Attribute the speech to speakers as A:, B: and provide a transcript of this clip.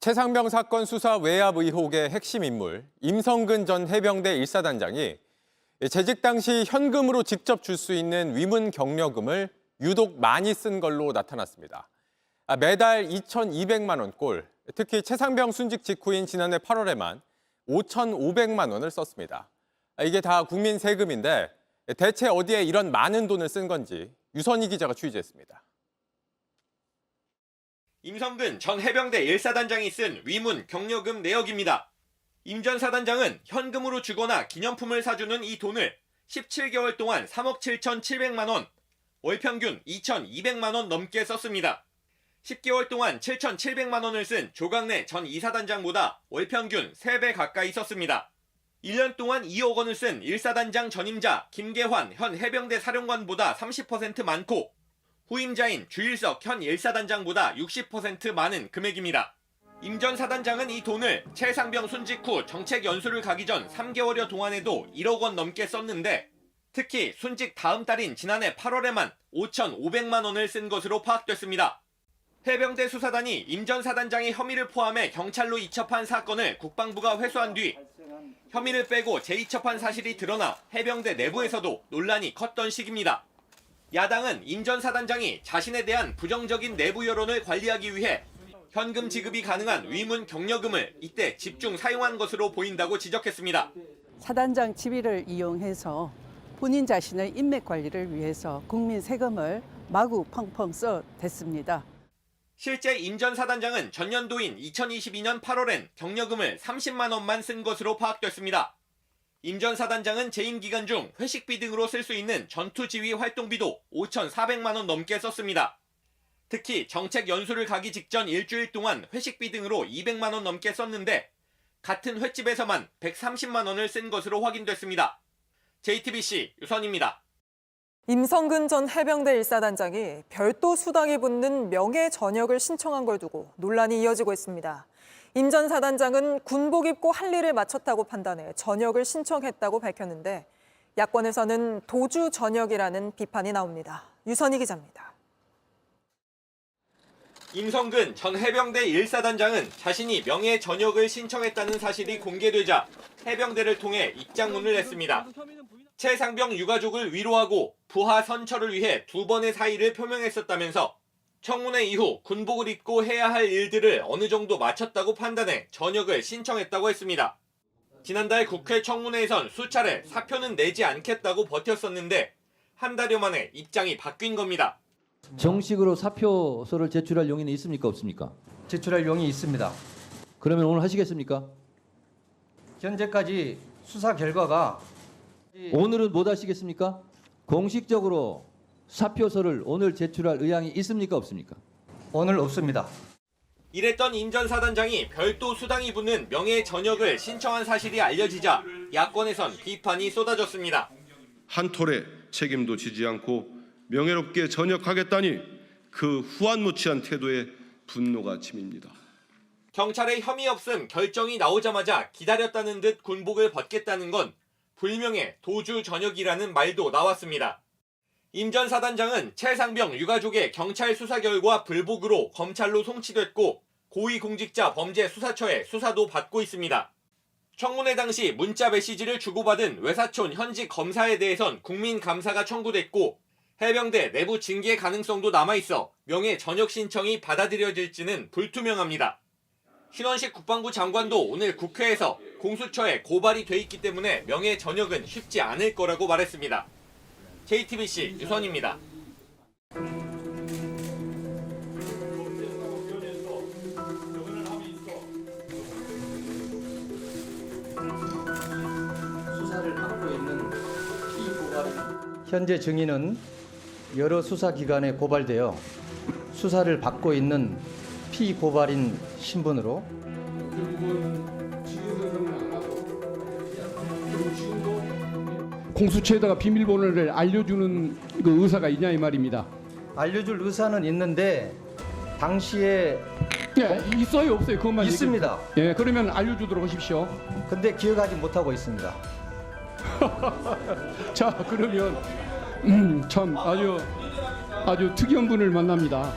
A: 최상병 사건 수사 외압 의혹의 핵심 인물 임성근 전 해병대 1사단장이 재직 당시 현금으로 직접 줄 수 있는 위문 경력금을 유독 많이 쓴 걸로 나타났습니다. 매달 2,200만 원꼴, 특히 최상병 순직 직후인 지난해 8월에만 5,500만 원을 썼습니다. 이게 다 국민 세금인데 대체 어디에 이런 많은 돈을 쓴 건지 유선희 기자가 취재했습니다.
B: 임성근 전 해병대 1사단장이 쓴 위문 경력금 내역입니다. 임 전 사단장은 현금으로 주거나 기념품을 사주는 이 돈을 17개월 동안 3억 7,700만 원, 월 평균 2,200만 원 넘게 썼습니다. 10개월 동안 7,700만 원을 쓴 조강래 전 2사단장보다 월 평균 3배 가까이 썼습니다. 1년 동안 2억 원을 쓴 1사단장 전임자 김계환 현 해병대 사령관보다 30% 많고 후임자인 주일석 현 1사단장보다 60% 많은 금액입니다. 임 전 사단장은 이 돈을 최상병 순직 후 정책 연수를 가기 전 3개월여 동안에도 1억 원 넘게 썼는데 특히 순직 다음 달인 지난해 8월에만 5,500만 원을 쓴 것으로 파악됐습니다. 해병대 수사단이 임 전 사단장의 혐의를 포함해 경찰로 이첩한 사건을 국방부가 회수한 뒤 혐의를 빼고 재이첩한 사실이 드러나 해병대 내부에서도 논란이 컸던 시기입니다. 야당은 임 전 사단장이 자신에 대한 부정적인 내부 여론을 관리하기 위해 현금 지급이 가능한 위문 경력금을 이때 집중 사용한 것으로 보인다고 지적했습니다.
C: 사단장 지위를 이용해서 본인 자신의 인맥 관리를 위해서 국민 세금을 마구 펑펑 써댔습니다.
B: 실제 임 전 사단장은 전년도인 2022년 8월엔 경력금을 30만 원만 쓴 것으로 파악됐습니다. 임 전 사단장은 재임 기간 중 회식비 등으로 쓸 수 있는 전투지휘 활동비도 5,400만 원 넘게 썼습니다. 특히 정책 연수를 가기 직전 일주일 동안 회식비 등으로 200만 원 넘게 썼는데 같은 횟집에서만 130만 원을 쓴 것으로 확인됐습니다. JTBC 유선입니다.
D: 임성근 전 해병대 1사단장이 별도 수당이 붙는 명예 전역을 신청한 걸 두고 논란이 이어지고 있습니다. 임 전 사단장은 군복 입고 할 일을 마쳤다고 판단해 전역을 신청했다고 밝혔는데 야권에서는 도주 전역이라는 비판이 나옵니다. 유선희 기자입니다.
B: 임성근 전 해병대 1사단장은 자신이 명예 전역을 신청했다는 사실이 공개되자 해병대를 통해 입장문을 냈습니다. 최상병 유가족을 위로하고 부하 선처를 위해 2번의 사의를 표명했었다면서 청문회 이후 군복을 입고 해야 할 일들을 어느 정도 마쳤다고 판단해 전역을 신청했다고 했습니다. 지난달 국회 청문회에선 수차례 사표는 내지 않겠다고 버텼었는데 한 달여 만에 입장이 바뀐 겁니다.
E: 정식으로 사표서를 제출할 용의는 있습니까, 없습니까?
F: 제출할 용이 있습니다.
E: 그러면 오늘 하시겠습니까?
F: 현재까지 수사 결과가
E: 오늘은 못 하시겠습니까? 공식적으로 사표서를 오늘 제출할 의향이 있습니까, 없습니까?
F: 오늘 없습니다.
B: 이랬던 임 전 사단장이 별도 수당이 붙는 명예 전역을 신청한 사실이 알려지자 야권에선 비판이 쏟아졌습니다.
G: 한 톨의 책임도 지지 않고 명예롭게 전역하겠다니 그 후안무치한 태도에 분노가 치밉니다.
B: 경찰의 혐의 없음 결정이 나오자마자 기다렸다는 듯 군복을 벗겠다는 건 불명예 도주 전역이라는 말도 나왔습니다. 임 전 사단장은 최상병 유가족의 경찰 수사 결과 불복으로 검찰로 송치됐고 고위공직자 범죄수사처에 수사도 받고 있습니다. 청문회 당시 문자 메시지를 주고받은 외사촌 현직 검사에 대해선 국민감사가 청구됐고 해병대 내부 징계 가능성도 남아있어 명예 전역 신청이 받아들여질지는 불투명합니다. 신원식 국방부 장관도 오늘 국회에서 공수처에 고발이 돼 있기 때문에 명예 전역은 쉽지 않을 거라고 말했습니다. JTBC 유선입니다.
F: 수사를 받고 있는 현재 증인은 여러 수사기관에 고발되어 수사를 받고 있는 피고발인 신분으로
H: 공수처에다가 비밀번호를 알려주는 그 의사가 있냐 이 말입니다.
F: 알려줄 의사는 있는데 당시에
H: 있어요 없어요 그것만
F: 있습니다.
H: 예, 그러면 알려주도록 하십시오.
F: 근데 기억하지 못하고 있습니다.
H: 자 그러면 참 아주 특이한 분을 만납니다.